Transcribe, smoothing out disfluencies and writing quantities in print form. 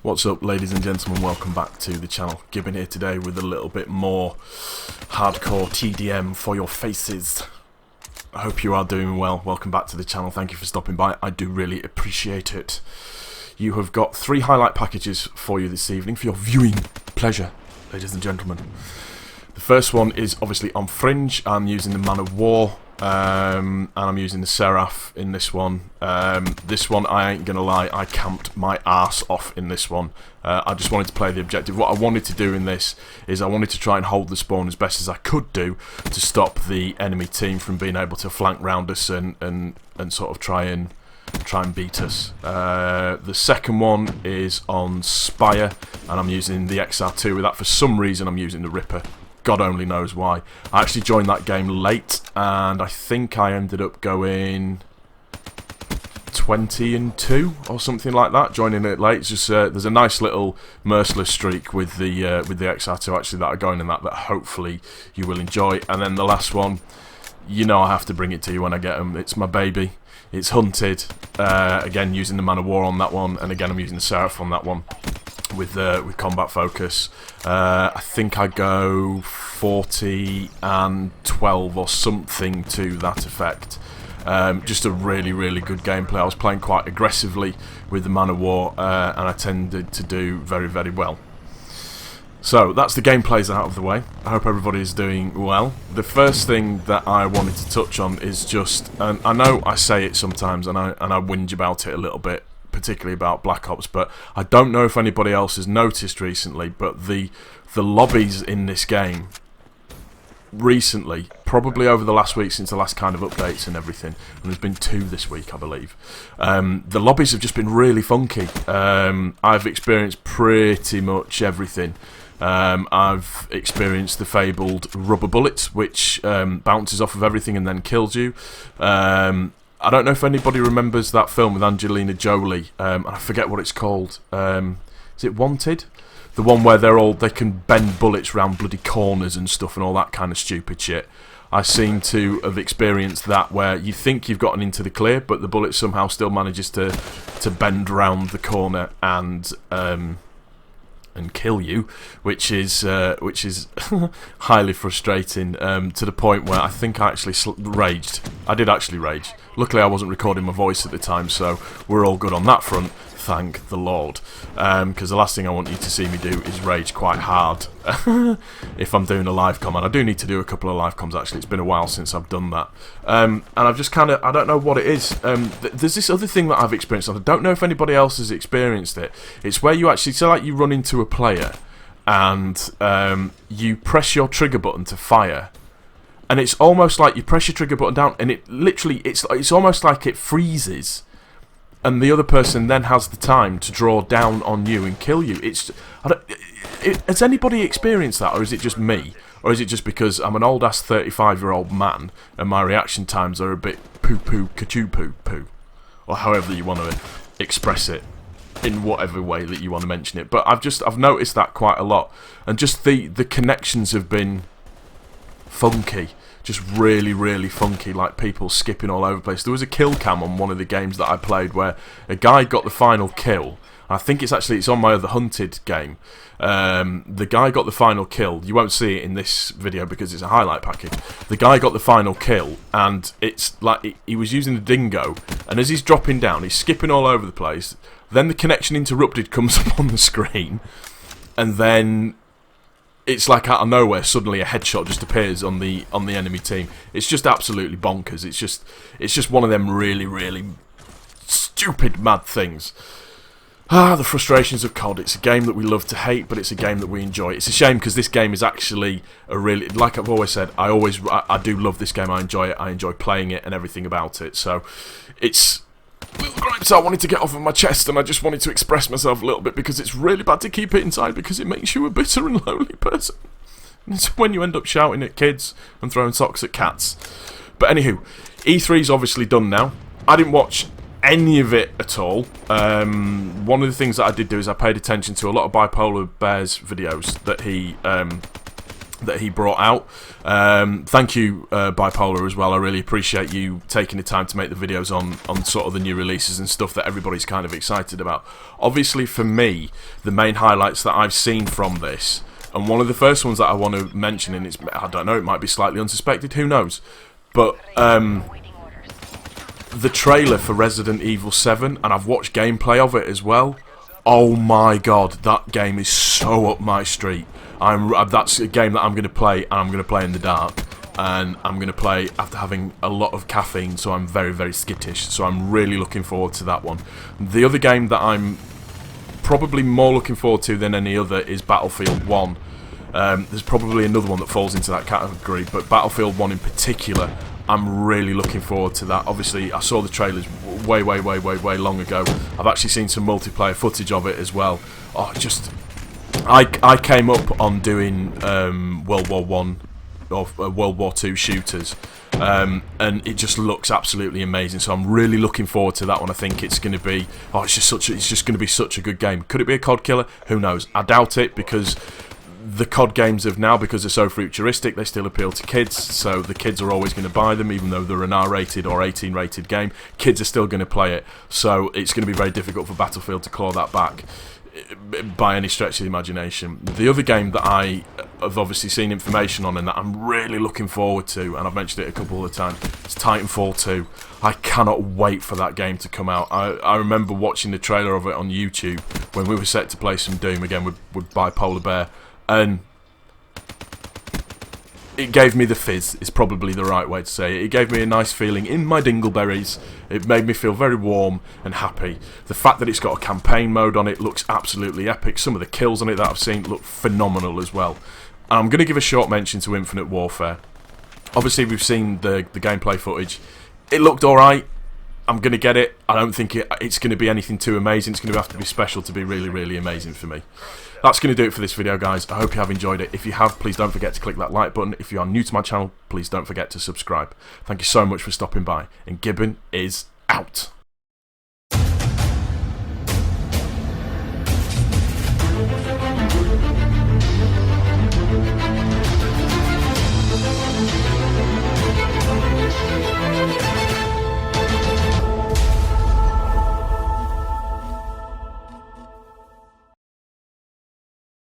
What's up, ladies and gentlemen? Welcome back to the channel. Gibbon here today with a little bit more hardcore TDM for your faces. I hope you are doing well. Welcome back to the channel. Thank you for stopping by. I do really appreciate it. You have got 3 highlight packages for you this evening for your viewing pleasure, ladies and gentlemen. The first one is obviously on Fringe. I'm using the Man of War. And I'm using the Seraph in this one. This one, I ain't gonna lie, I camped my arse off in this one. I just wanted to play the objective. What I wanted to do in this is I wanted to try and hold the spawn as best as I could do to stop the enemy team from being able to flank round us and sort of try and beat us. The second one is on Spire, and I'm using the XR2 with that. For some reason I'm using the Ripper. God only knows why. I actually joined that game late, and I think I ended up going 20-2 or something like that. Joining it late. It's just there's a nice little merciless streak with the XR2 actually that are going in that hopefully you will enjoy. And then the last one, you know I have to bring it to you when I get them. It's my baby. It's Hunted. Again, using the Man of War on that one, and again I'm using the Seraph on that one. With combat focus. I think I go 40 and 12 or something to that effect. Just a really good gameplay. I was playing quite aggressively with the Man of War, and I tended to do very well. So that's the gameplays out of the way. I hope everybody is doing well. The first thing that I wanted to touch on is just, and I know I say it sometimes and I whinge about it a little bit, particularly about Black Ops, but I don't know if anybody else has noticed recently, but the lobbies in this game recently, probably over the last week since the last kind of updates and everything, and there's been 2 this week I believe, the lobbies have just been really funky. I've experienced pretty much everything. I've experienced the fabled rubber bullets, which bounces off of everything and then kills you. I don't know if anybody remembers that film with Angelina Jolie. I forget what it's called. Is it Wanted? The one where they can bend bullets round bloody corners and stuff and all that kind of stupid shit. I seem to have experienced that, where you think you've gotten into the clear, but the bullet somehow still manages to bend round the corner and kill you, which is highly frustrating, to the point where I think I actually raged. I did actually rage. Luckily I wasn't recording my voice at the time, so we're all good on that front, thank the Lord, because the last thing I want you to see me do is rage quite hard if I'm doing a live com, and I do need to do a couple of live coms actually. It's been a while since I've done that, and I've just kind of, I don't know what it is. There's this other thing that I've experienced, and I don't know if anybody else has experienced it. It's where you actually, so like you run into a player and you press your trigger button to fire, and it's almost like you press your trigger button down and it literally, it's almost like it freezes, and the other person then has the time to draw down on you and kill you. Has anybody experienced that, or is it just me? Or is it just because I'm an old-ass 35-year-old man and my reaction times are a bit poo-poo, ka-choo-poo-poo? Or however you want to express it, in whatever way that you want to mention it. But I've noticed that quite a lot. And just the connections have been funky. Just really funky, like people skipping all over the place. There was a kill cam on one of the games that I played where a guy got the final kill. I think it's on my other Hunted game. The guy got the final kill. You won't see it in this video because it's a highlight package. The guy got the final kill, and it's like he was using the dingo, and as he's dropping down, he's skipping all over the place. Then the connection interrupted comes up on the screen, and then it's like out of nowhere, suddenly a headshot just appears on the enemy team. It's just absolutely bonkers. It's just one of them really stupid mad things. The frustrations of COD. It's a game that we love to hate, but it's a game that we enjoy. It's a shame because this game is actually a really, like I've always said, I do love this game. I enjoy it. I enjoy playing it and everything about it. So it's little gripes I wanted to get off of my chest, and I just wanted to express myself a little bit because it's really bad to keep it inside because it makes you a bitter and lonely person. And it's when you end up shouting at kids and throwing socks at cats. But anywho, E3's obviously done now. I didn't watch any of it at all. One of the things that I did do is I paid attention to a lot of Bipolar Bear's videos that he that he brought out. Thank you, Bipolar, as well. I really appreciate you taking the time to make the videos on sort of the new releases and stuff that everybody's kind of excited about. Obviously, for me, the main highlights that I've seen from this, and one of the first ones that I want to mention, and it's, I don't know, it might be slightly unsuspected, who knows, but the trailer for Resident Evil 7, and I've watched gameplay of it as well. Oh my god, that game is so up my street. That's a game that I'm going to play, and I'm going to play in the dark, and I'm going to play after having a lot of caffeine, so I'm very, very skittish, so I'm really looking forward to that one. The other game that I'm probably more looking forward to than any other is Battlefield 1. There's probably another one that falls into that category, but Battlefield 1 in particular, I'm really looking forward to that. Obviously, I saw the trailers way long ago. I've actually seen some multiplayer footage of it as well. Oh, I came up on doing World War One or World War Two shooters, and it just looks absolutely amazing. So I'm really looking forward to that one. I think it's going to be it's just going to be such a good game. Could it be a COD killer? Who knows? I doubt it, because the COD games of now, because they're so futuristic, they still appeal to kids, so the kids are always going to buy them, even though they're an R-rated or 18-rated game. Kids are still going to play it, so it's going to be very difficult for Battlefield to claw that back by any stretch of the imagination. The other game that I have obviously seen information on and that I'm really looking forward to, and I've mentioned it a couple of times, is Titanfall 2. I cannot wait for that game to come out. I remember watching the trailer of it on YouTube when we were set to play some Doom again with Bipolar Bear, and it gave me the fizz, is probably the right way to say it. It gave me a nice feeling in my dingleberries. It made me feel very warm and happy. The fact that it's got a campaign mode on it looks absolutely epic. Some of the kills on it that I've seen look phenomenal as well. And I'm going to give a short mention to Infinite Warfare. Obviously, we've seen the gameplay footage. It looked alright. I'm going to get it. I don't think it's going to be anything too amazing. It's going to have to be special to be really, really amazing for me. That's going to do it for this video, guys. I hope you have enjoyed it. If you have, please don't forget to click that like button. If you are new to my channel, please don't forget to subscribe. Thank you so much for stopping by. And Gibbon is out.